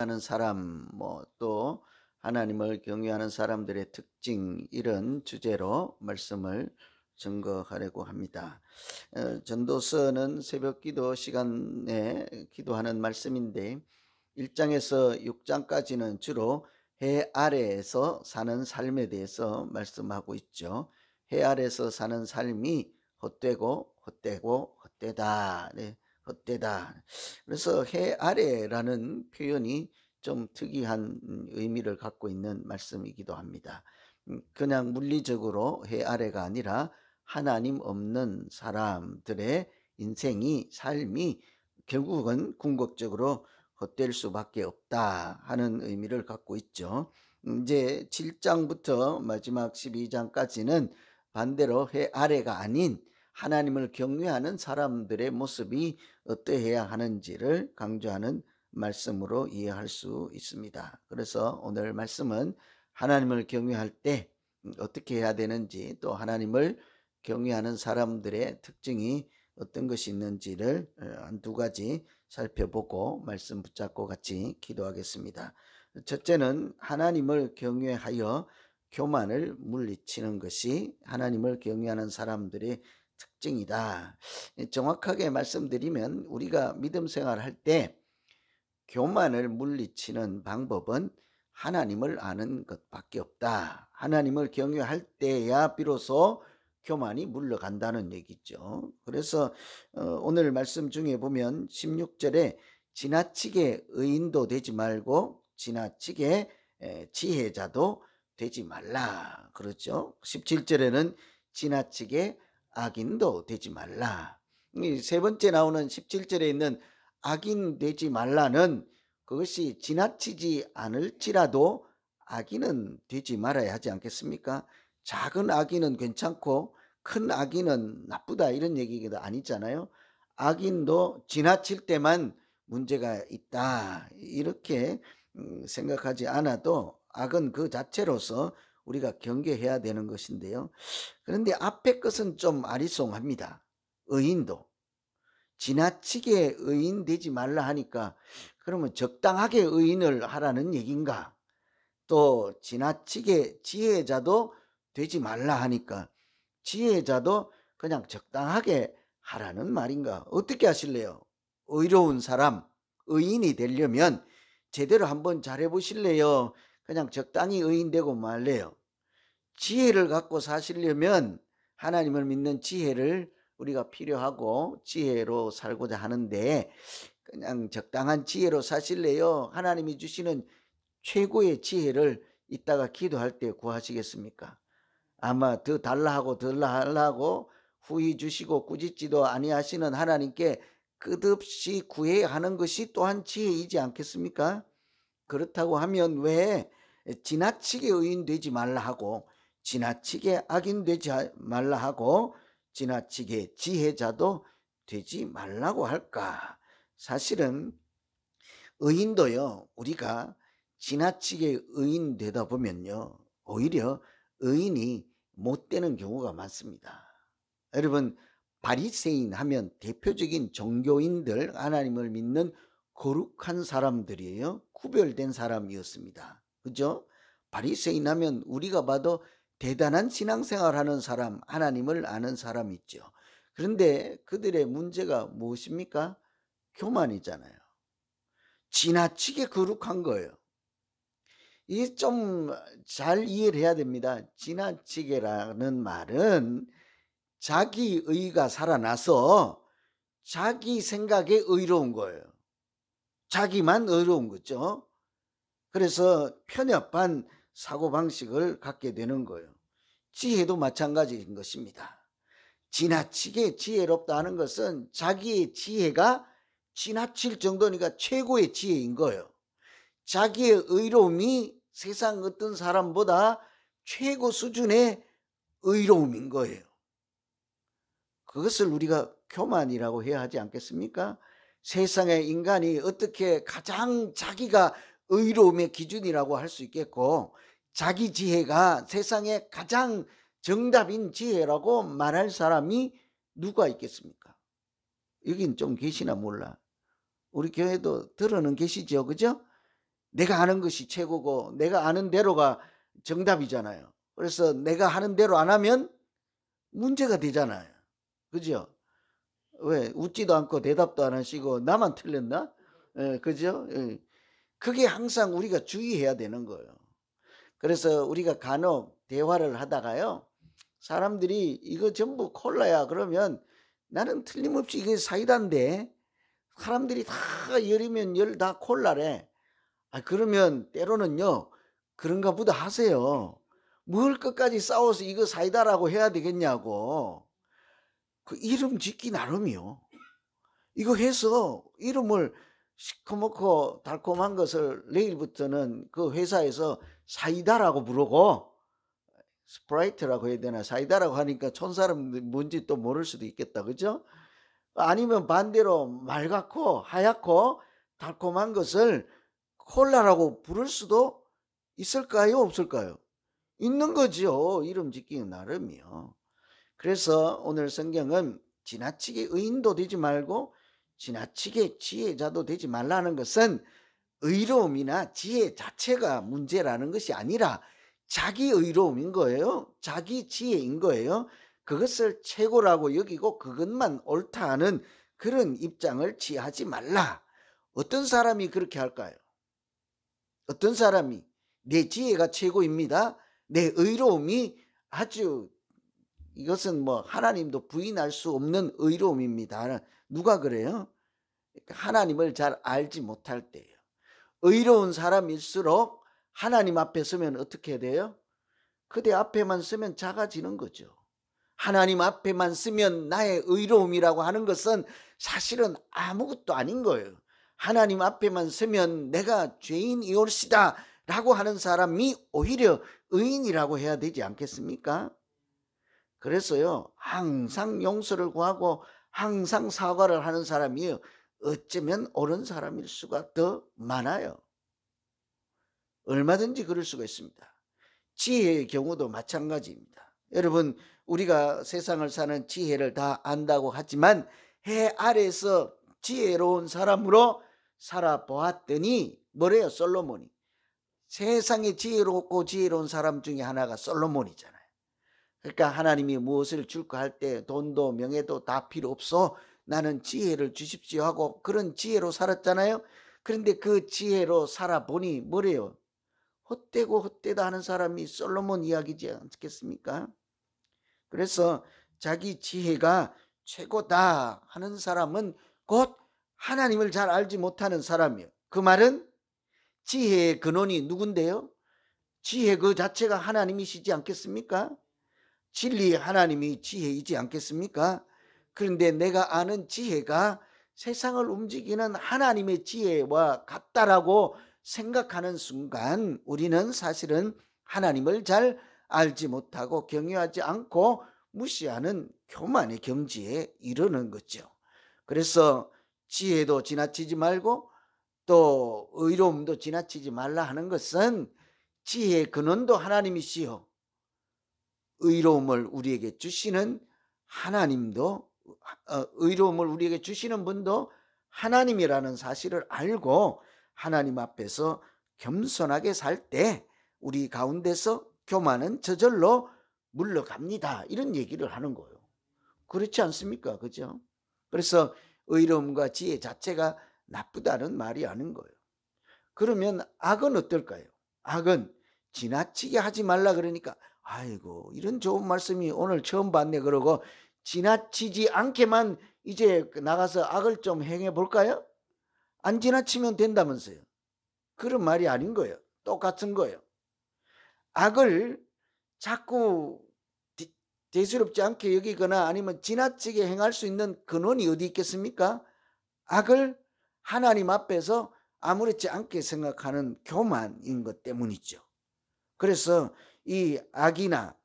하는 사람, 또 하나님을 경외하는 사람들의 특징, 이런 주제로 말씀을 증거하려고 합니다. 전도서는 새벽 기도 시간에 기도하는 말씀인데 1장에서 6장까지는 주로 해 아래에서 사는 삶에 대해서 말씀하고 있죠. 해 아래에서 사는 삶이 헛되다. 네, 헛되다. 그래서 해 아래라는 표현이 좀 특이한 의미를 갖고 있는 말씀이기도 합니다. 그냥 물리적으로 해 아래가 아니라 하나님 없는 사람들의 삶이 결국은 궁극적으로 헛될 수밖에 없다 하는 의미를 갖고 있죠. 이제 7장부터 마지막 12장까지는 반대로 해 아래가 아닌 하나님을 경외하는 사람들의 모습이 어떠해야 하는지를 강조하는 말씀으로 이해할 수 있습니다. 그래서 오늘 말씀은 하나님을 경외할 때 어떻게 해야 되는지, 또 하나님을 경외하는 사람들의 특징이 어떤 것이 있는지를 한두 가지 살펴보고 말씀 붙잡고 같이 기도하겠습니다. 첫째는 하나님을 경외하여 교만을 물리치는 것이 하나님을 경외하는 사람들의 특징이다. 정확하게 말씀드리면 우리가 믿음 생활할 때 교만을 물리치는 방법은 하나님을 아는 것밖에 없다. 하나님을 경외할 때야 비로소 교만이 물러간다는 얘기죠. 그래서 오늘 말씀 중에 보면 16절에 지나치게 의인도 되지 말고 지나치게 지혜자도 되지 말라 그렇죠. 17절에는 지나치게 악인도 되지 말라. 세 번째 나오는 17절에 있는 악인 되지 말라는, 그것이 지나치지 않을지라도 악인은 되지 말아야 하지 않겠습니까? 작은 악인은 괜찮고 큰 악인은 나쁘다, 이런 얘기가 아니잖아요. 악인도 지나칠 때만 문제가 있다, 이렇게 생각하지 않아도 악은 그 자체로서 우리가 경계해야 되는 것인데요. 그런데 앞에 것은 좀 아리송합니다. 의인도 지나치게 의인 되지 말라 하니까 그러면 적당하게 의인을 하라는 얘기인가? 또 지나치게 지혜자도 되지 말라 하니까 지혜자도 그냥 적당하게 하라는 말인가? 어떻게 하실래요? 의로운 사람, 의인이 되려면 제대로 한번 잘해 보실래요? 그냥 적당히 의인 되고 말래요? 지혜를 갖고 사시려면 하나님을 믿는 지혜를 우리가 필요하고 지혜로 살고자 하는데 그냥 적당한 지혜로 사실래요? 하나님이 주시는 최고의 지혜를 이따가 기도할 때 구하시겠습니까? 아마 더 달라 하고 후히 주시고 꾸짖지도 아니하시는 하나님께 끝없이 구해야 하는 것이 또한 지혜이지 않겠습니까? 그렇다고 하면 왜 지나치게 의인 되지 말라 하고 지나치게 악인 되지 말라 하고 지나치게 지혜자도 되지 말라고 할까? 사실은 의인도요, 우리가 지나치게 의인 되다 보면요, 오히려 의인이 못 되는 경우가 많습니다. 여러분, 바리새인 하면 대표적인 종교인들, 하나님을 믿는 거룩한 사람들이에요. 구별된 사람이었습니다. 그죠? 바리새인 하면 우리가 봐도 대단한 신앙생활하는 사람, 하나님을 아는 사람 있죠. 그런데 그들의 문제가 무엇입니까? 교만이잖아요. 지나치게 거룩한 거예요. 이게 좀 잘 이해를 해야 됩니다. 지나치게라는 말은 자기 의가 살아나서 자기 생각에 의로운 거예요. 자기만 의로운 거죠. 그래서 편협한 사고방식을 갖게 되는 거예요. 지혜도 마찬가지인 것입니다. 지나치게 지혜롭다 하는 것은 자기의 지혜가 지나칠 정도니까 최고의 지혜인 거예요. 자기의 의로움이 세상 어떤 사람보다 최고 수준의 의로움인 거예요. 그것을 우리가 교만이라고 해야 하지 않겠습니까? 세상의 인간이 어떻게 가장 자기가 의로움의 기준이라고 할 수 있겠고 자기 지혜가 세상에 가장 정답인 지혜라고 말할 사람이 누가 있겠습니까? 여긴 좀 계시나 몰라. 우리 교회도 들어는 계시죠, 그죠? 내가 아는 것이 최고고 내가 아는 대로가 정답이잖아요. 그래서 내가 하는 대로 안 하면 문제가 되잖아요. 그죠? 왜 웃지도 않고 대답도 안 하시고 나만 틀렸나? 예, 그죠? 예. 그게 항상 우리가 주의해야 되는 거예요. 그래서 우리가 간혹 대화를 하다가요, 사람들이 이거 전부 콜라야 그러면 나는 틀림없이 이게 사이다인데 사람들이 다 열이면 열 다 콜라래. 그러면 때로는요, 그런가 보다 하세요. 뭘 끝까지 싸워서 이거 사이다라고 해야 되겠냐고. 그 이름 짓기 나름이요. 이거 해서 이름을 시커멓고 달콤한 것을 내일부터는 그 회사에서 사이다라고 부르고, 스프라이트라고 해야 되나, 사이다라고 하니까 촌사람 뭔지 또 모를 수도 있겠다. 그죠? 아니면 반대로 맑고 하얗고 달콤한 것을 콜라라고 부를 수도 있을까요? 없을까요? 있는 거죠. 이름 짓기 나름이요. 그래서 오늘 성경은 지나치게 의인도 되지 말고 지나치게 지혜자도 되지 말라는 것은 의로움이나 지혜 자체가 문제라는 것이 아니라 자기 의로움인 거예요. 자기 지혜인 거예요. 그것을 최고라고 여기고 그것만 옳다 하는 그런 입장을 취하지 말라. 어떤 사람이 그렇게 할까요? 어떤 사람이 내 지혜가 최고입니다, 내 의로움이 아주, 이것은 뭐 하나님도 부인할 수 없는 의로움입니다. 누가 그래요? 하나님을 잘 알지 못할 때예요. 의로운 사람일수록 하나님 앞에 서면 어떻게 돼요? 그대 앞에만 서면 작아지는 거죠. 하나님 앞에만 서면 나의 의로움이라고 하는 것은 사실은 아무것도 아닌 거예요. 하나님 앞에만 서면 내가 죄인이올시다 라고 하는 사람이 오히려 의인이라고 해야 되지 않겠습니까? 그래서요, 항상 용서를 구하고 항상 사과를 하는 사람이 어쩌면 옳은 사람일 수가 더 많아요. 얼마든지 그럴 수가 있습니다. 지혜의 경우도 마찬가지입니다. 여러분, 우리가 세상을 사는 지혜를 다 안다고 하지만 해 아래에서 지혜로운 사람으로 살아보았더니 뭐래요? 솔로몬이. 세상에 지혜롭고 지혜로운 사람 중에 하나가 솔로몬이잖아요. 그러니까 하나님이 무엇을 줄까 할 때 돈도 명예도 다 필요 없어, 나는 지혜를 주십시오 하고 그런 지혜로 살았잖아요. 그런데 그 지혜로 살아보니 뭐래요? 헛되고 헛되다 하는 사람이 솔로몬 이야기지 않겠습니까? 그래서 자기 지혜가 최고다 하는 사람은 곧 하나님을 잘 알지 못하는 사람이에요. 그 말은 지혜의 근원이 누군데요? 지혜 그 자체가 하나님이시지 않겠습니까? 진리의 하나님이 지혜이지 않겠습니까? 그런데 내가 아는 지혜가 세상을 움직이는 하나님의 지혜와 같다라고 생각하는 순간 우리는 사실은 하나님을 잘 알지 못하고 경외하지 않고 무시하는 교만의 경지에 이르는 거죠. 그래서 지혜도 지나치지 말고 또 의로움도 지나치지 말라 하는 것은 지혜의 근원도 하나님이시요, 의로움을 우리에게 주시는 하나님도, 의로움을 우리에게 주시는 분도 하나님이라는 사실을 알고 하나님 앞에서 겸손하게 살 때 우리 가운데서 교만은 저절로 물러갑니다. 이런 얘기를 하는 거예요. 그렇지 않습니까? 그죠? 그래서 의로움과 지혜 자체가 나쁘다는 말이 아닌 거예요. 그러면 악은 어떨까요? 악은 지나치게 하지 말라 그러니까 아이고 이런 좋은 말씀이 오늘 처음 봤네 그러고 지나치지 않게만 이제 나가서 악을 좀 행해 볼까요? 안 지나치면 된다면서요. 그런 말이 아닌 거예요. 똑같은 거예요. 악을 자꾸 대수롭지 않게 여기거나 아니면 지나치게 행할 수 있는 근원이 어디 있겠습니까? 악을 하나님 앞에서 아무렇지 않게 생각하는 교만인 것 때문이죠. 그래서 이 악이나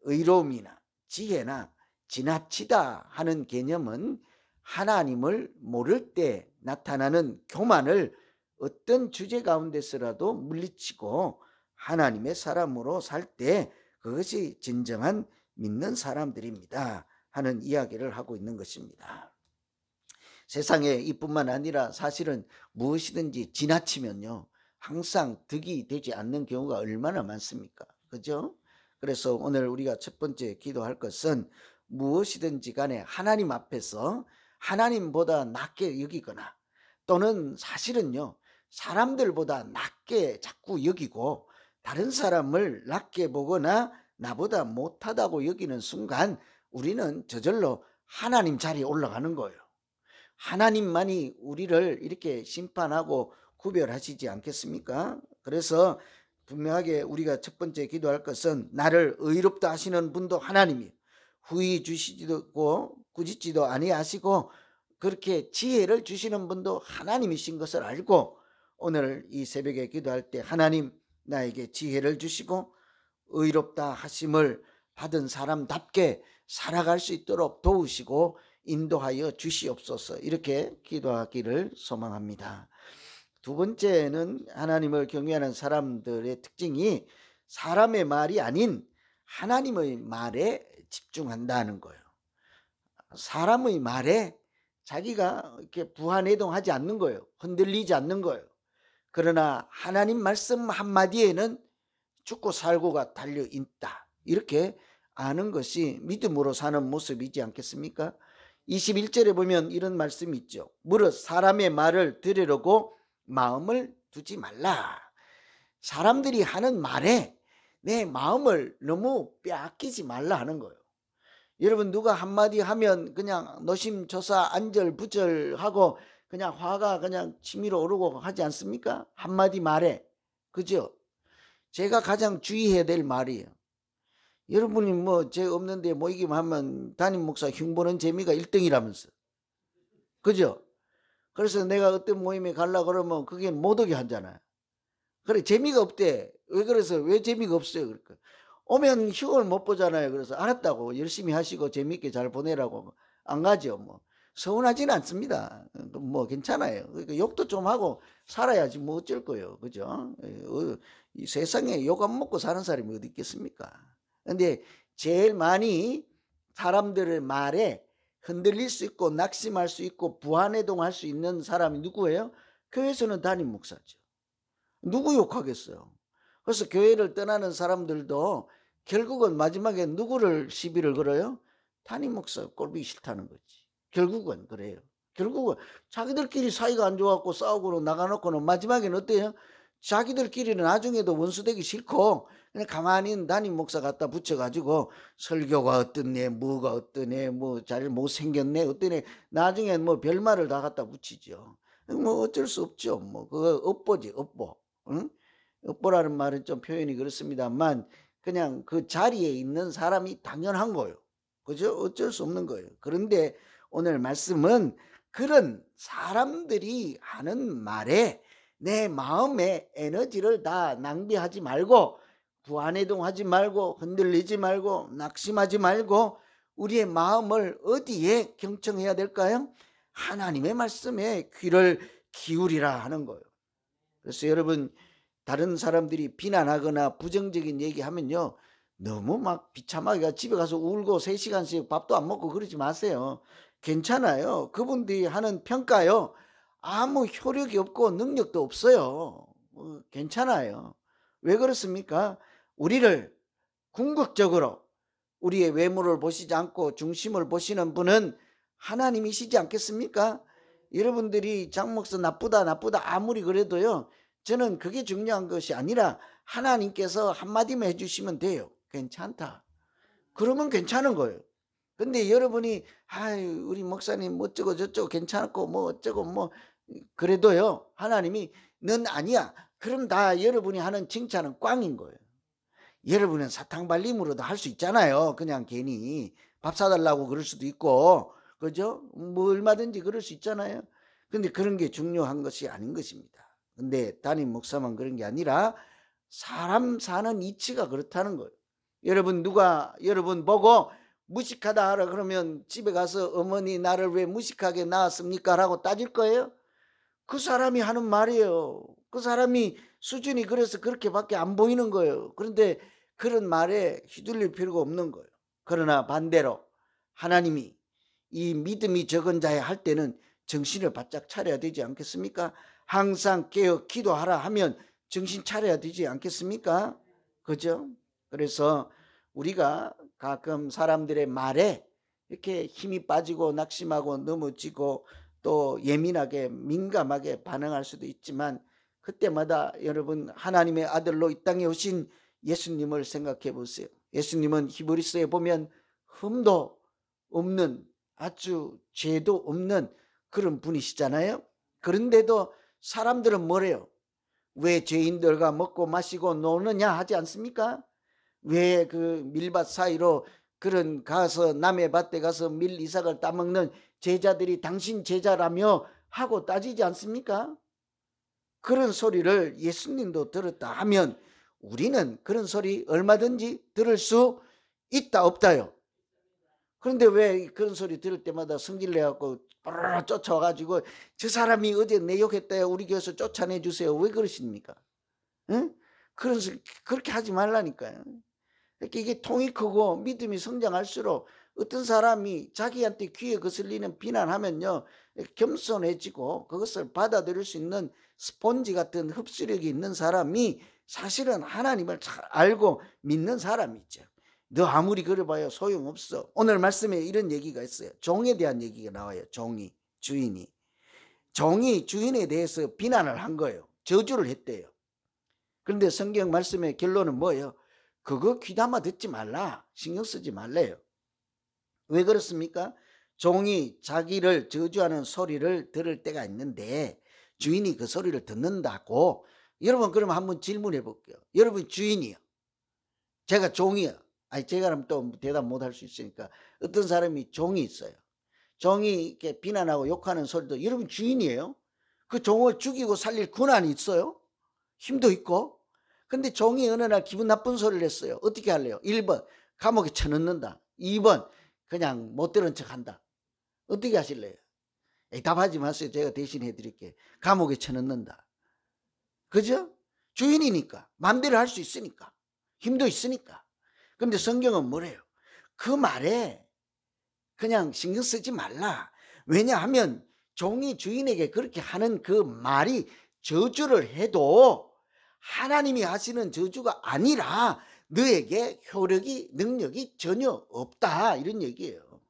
의로움이나 지혜나 지나치다 하는 개념은 하나님을 모를 때 나타나는 교만을 어떤 주제 가운데서라도 물리치고 하나님의 사람으로 살 때 그것이 진정한 믿는 사람들입니다 하는 이야기를 하고 있는 것입니다. 세상에 이뿐만 아니라 사실은 무엇이든지 지나치면요 항상 득이 되지 않는 경우가 얼마나 많습니까? 그죠? 그래서 오늘 우리가 첫 번째 기도할 것은 무엇이든지 간에 하나님 앞에서 하나님보다 낮게 여기거나 또는 사실은요, 사람들보다 낮게 자꾸 여기고 다른 사람을 낮게 보거나 나보다 못하다고 여기는 순간 우리는 저절로 하나님 자리에 올라가는 거예요. 하나님만이 우리를 이렇게 심판하고 구별하시지 않겠습니까? 그래서 분명하게 우리가 첫 번째 기도할 것은 나를 의롭다 하시는 분도 하나님이에요. 후히 주시지도 꾸짖지도 아니하시고 그렇게 지혜를 주시는 분도 하나님이신 것을 알고 오늘 이 새벽에 기도할 때 하나님 나에게 지혜를 주시고 의롭다 하심을 받은 사람답게 살아갈 수 있도록 도우시고 인도하여 주시옵소서, 이렇게 기도하기를 소망합니다. 두 번째는 하나님을 경외하는 사람들의 특징이 사람의 말이 아닌 하나님의 말에 집중한다는 거예요. 사람의 말에 자기가 이렇게 부하내동하지 않는 거예요. 흔들리지 않는 거예요. 그러나 하나님 말씀 한마디에는 죽고 살고가 달려 있다, 이렇게 아는 것이 믿음으로 사는 모습이지 않겠습니까? 21절에 보면 이런 말씀이 있죠. 무릇 사람의 말을 들으려고 마음을 두지 말라. 사람들이 하는 말에 내 마음을 너무 빼앗기지 말라 하는 거예요. 여러분, 누가 한마디 하면 그냥 노심초사 안절부절하고 그냥 화가 그냥 치밀어 오르고 하지 않습니까? 한마디 말에. 그죠? 제가 가장 주의해야 될 말이에요. 여러분이 뭐 죄 없는데 모이기만 하면 담임 목사 흉보는 재미가 1등이라면서. 그죠? 그래서 내가 어떤 모임에 가려고 그러면 그게 못 오게 하잖아요. 그래, 재미가 없대. 왜 그래서 왜 재미가 없어요? 그러니까 오면 휴을 못 보잖아요. 그래서 알았다고 열심히 하시고 재미있게 잘 보내라고 안 가죠. 뭐 서운하지는 않습니다. 뭐 괜찮아요. 그러니까 욕도 좀 하고 살아야지 뭐 어쩔 거예요. 그죠? 이 세상에 욕 안 먹고 사는 사람이 어디 있겠습니까? 근데 제일 많이 사람들의 말에 흔들릴 수 있고 낙심할 수 있고 부안해동할 수 있는 사람이 누구예요? 교회에서는 담임 목사죠. 누구 욕하겠어요? 그래서 교회를 떠나는 사람들도 결국은 마지막에 누구를 시비를 걸어요? 담임 목사 꼴보기 싫다는 거지. 결국은 그래요. 결국은 자기들끼리 사이가 안 좋아갖고 싸우고 나가놓고는 마지막에는 어때요? 자기들끼리는 나중에도 원수되기 싫고 그냥 가만히 있는 담임 목사 갖다 붙여가지고 설교가 어떻네, 뭐가 어떠네, 뭐 잘 못생겼네, 어떠네, 나중에 뭐 별말을 다 갖다 붙이죠. 뭐 어쩔 수 없죠. 뭐 그거 업보지, 업보. 응? 업보라는 말은 좀 표현이 그렇습니다만 그냥 그 자리에 있는 사람이 당연한 거예요. 그죠? 어쩔 수 없는 거예요. 그런데 오늘 말씀은 그런 사람들이 하는 말에 내 마음의 에너지를 다 낭비하지 말고 부안해동하지 말고 흔들리지 말고 낙심하지 말고 우리의 마음을 어디에 경청해야 될까요? 하나님의 말씀에 귀를 기울이라 하는 거예요. 그래서 여러분, 다른 사람들이 비난하거나 부정적인 얘기하면요, 너무 막 비참하게 집에 가서 울고 3시간씩 밥도 안 먹고 그러지 마세요. 괜찮아요. 그분들이 하는 평가요, 아무 효력이 없고 능력도 없어요. 괜찮아요. 왜 그렇습니까? 우리를 궁극적으로 우리의 외모를 보시지 않고 중심을 보시는 분은 하나님이시지 않겠습니까? 여러분들이 장 목사 나쁘다 아무리 그래도요, 저는 그게 중요한 것이 아니라 하나님께서 한마디만 해주시면 돼요. 괜찮다. 그러면 괜찮은 거예요. 근데 여러분이 아유 우리 목사님 어쩌고 저쩌고 괜찮고 뭐 어쩌고 뭐 그래도요, 하나님이 넌 아니야. 그럼 다 여러분이 하는 칭찬은 꽝인 거예요. 여러분은 사탕발림으로도 할 수 있잖아요. 그냥 괜히 밥 사달라고 그럴 수도 있고, 그죠? 뭐 얼마든지 그럴 수 있잖아요. 근데 그런 게 중요한 것이 아닌 것입니다. 근데 담임 목사만 그런 게 아니라 사람 사는 이치가 그렇다는 거예요. 여러분, 누가 여러분 보고 무식하다 하라 그러면 집에 가서 어머니 나를 왜 무식하게 낳았습니까? 라고 따질 거예요? 그 사람이 하는 말이에요. 그 사람이 수준이 그래서 그렇게밖에 안 보이는 거예요. 그런데 그런 말에 휘둘릴 필요가 없는 거예요. 그러나 반대로 하나님이 이 믿음이 적은 자야 할 때는 정신을 바짝 차려야 되지 않겠습니까? 항상 깨어 기도하라 하면 정신 차려야 되지 않겠습니까? 그죠? 그래서 우리가 가끔 사람들의 말에 이렇게 힘이 빠지고 낙심하고 넘어지고 또 예민하게 민감하게 반응할 수도 있지만, 그때마다 여러분 하나님의 아들로 이 땅에 오신 예수님을 생각해 보세요. 예수님은 히브리서에 보면 흠도 없는, 아주 죄도 없는 그런 분이시잖아요. 그런데도 사람들은 뭐래요? 왜 죄인들과 먹고 마시고 노느냐 하지 않습니까? 왜 그 밀밭 사이로 그런 가서 남의 밭에 가서 밀 이삭을 따먹는 제자들이 당신 제자라며 하고 따지지 않습니까? 그런 소리를 예수님도 들었다 하면 우리는 그런 소리 얼마든지 들을 수 있다 없다요? 그런데 왜 그런 소리 들을 때마다 성질 내갖고 쫓아와가지고 저 사람이 어제 내 욕했다요, 우리 교회에서 쫓아내 주세요, 왜 그러십니까? 응? 그렇게 하지 말라니까요. 이게 통이 크고 믿음이 성장할수록 어떤 사람이 자기한테 귀에 거슬리는 비난하면요, 겸손해지고 그것을 받아들일 수 있는 스폰지 같은 흡수력이 있는 사람이 사실은 하나님을 잘 알고 믿는 사람이죠. 너 아무리 그래봐야 소용없어. 오늘 말씀에 이런 얘기가 있어요. 종에 대한 얘기가 나와요. 주인이 주인에 대해서 비난을 한 거예요. 저주를 했대요. 그런데 성경 말씀의 결론은 뭐예요? 그거 귀담아 듣지 말라, 신경 쓰지 말래요. 왜 그렇습니까? 종이 자기를 저주하는 소리를 들을 때가 있는데 주인이 그 소리를 듣는다고. 여러분 그러면 한번 질문해 볼게요. 여러분 주인이요, 제가 종이요. 아니 제가 그럼 또 대답 못할 수 있으니까, 어떤 사람이 종이 있어요. 종이 이렇게 비난하고 욕하는 소리도 여러분 주인이에요. 그 종을 죽이고 살릴 권한이 있어요. 힘도 있고. 근데 종이 어느 날 기분 나쁜 소리를 했어요. 어떻게 할래요? 1번 감옥에 쳐넣는다. 2번 그냥 못 들은 척한다. 어떻게 하실래요? 답하지 마세요. 제가 대신 해드릴게요. 감옥에 쳐넣는다. 그죠? 주인이니까 마음대로 할 수 있으니까, 힘도 있으니까. 근데 성경은 뭐래요? 그 말에 그냥 신경 쓰지 말라. 왜냐하면 종이 주인에게 그렇게 하는 그 말이 저주를 해도 하나님이 하시는 저주가 아니라 너에게 효력이, 능력이 전혀 없다, 이런 얘기예요.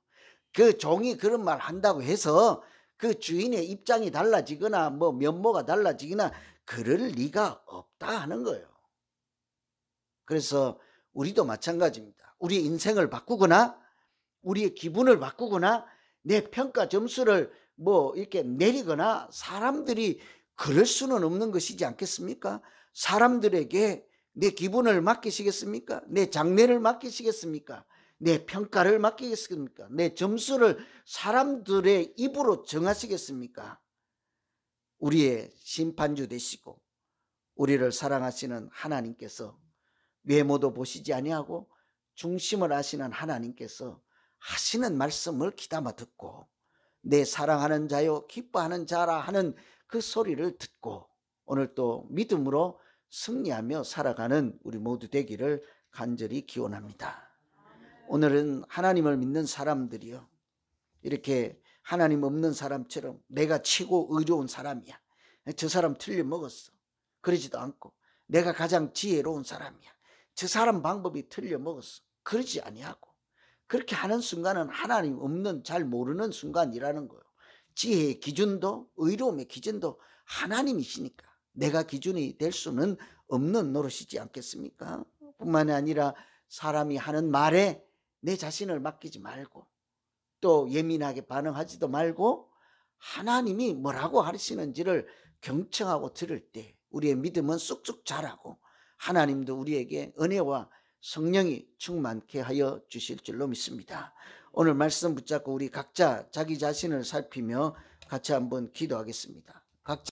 그 종이 그런 말 한다고 해서 그 주인의 입장이 달라지거나 뭐 면모가 달라지거나 그럴 리가 없다 하는 거예요. 그래서 우리도 마찬가지입니다. 우리의 인생을 바꾸거나 우리의 기분을 바꾸거나 내 평가 점수를 뭐 이렇게 내리거나 사람들이 그럴 수는 없는 것이지 않겠습니까? 사람들에게 내 기분을 맡기시겠습니까? 내 장래를 맡기시겠습니까? 내 평가를 맡기겠습니까? 내 점수를 사람들의 입으로 정하시겠습니까? 우리의 심판주 되시고 우리를 사랑하시는 하나님께서 외모도 보시지 아니하고 중심을 아시는 하나님께서 하시는 말씀을 귀담아 듣고 내 사랑하는 자요 기뻐하는 자라 하는 그 소리를 듣고 오늘 또 믿음으로 승리하며 살아가는 우리 모두 되기를 간절히 기원합니다. 오늘은 하나님을 믿는 사람들이요, 이렇게 하나님 없는 사람처럼 내가 최고 의로운 사람이야, 저 사람 틀려먹었어, 그러지도 않고 내가 가장 지혜로운 사람이야, 저 사람 방법이 틀려먹었어, 그러지 아니하고 그렇게 하는 순간은 하나님 없는, 잘 모르는 순간이라는 거예요. 지혜의 기준도 의로움의 기준도 하나님이시니까 내가 기준이 될 수는 없는 노릇이지 않겠습니까? 뿐만이 아니라 사람이 하는 말에 내 자신을 맡기지 말고 또 예민하게 반응하지도 말고 하나님이 뭐라고 하시는지를 경청하고 들을 때 우리의 믿음은 쑥쑥 자라고 하나님도 우리에게 은혜와 성령이 충만케 하여 주실 줄로 믿습니다. 오늘 말씀 붙잡고 우리 각자 자기 자신을 살피며 같이 한번 기도하겠습니다. 각자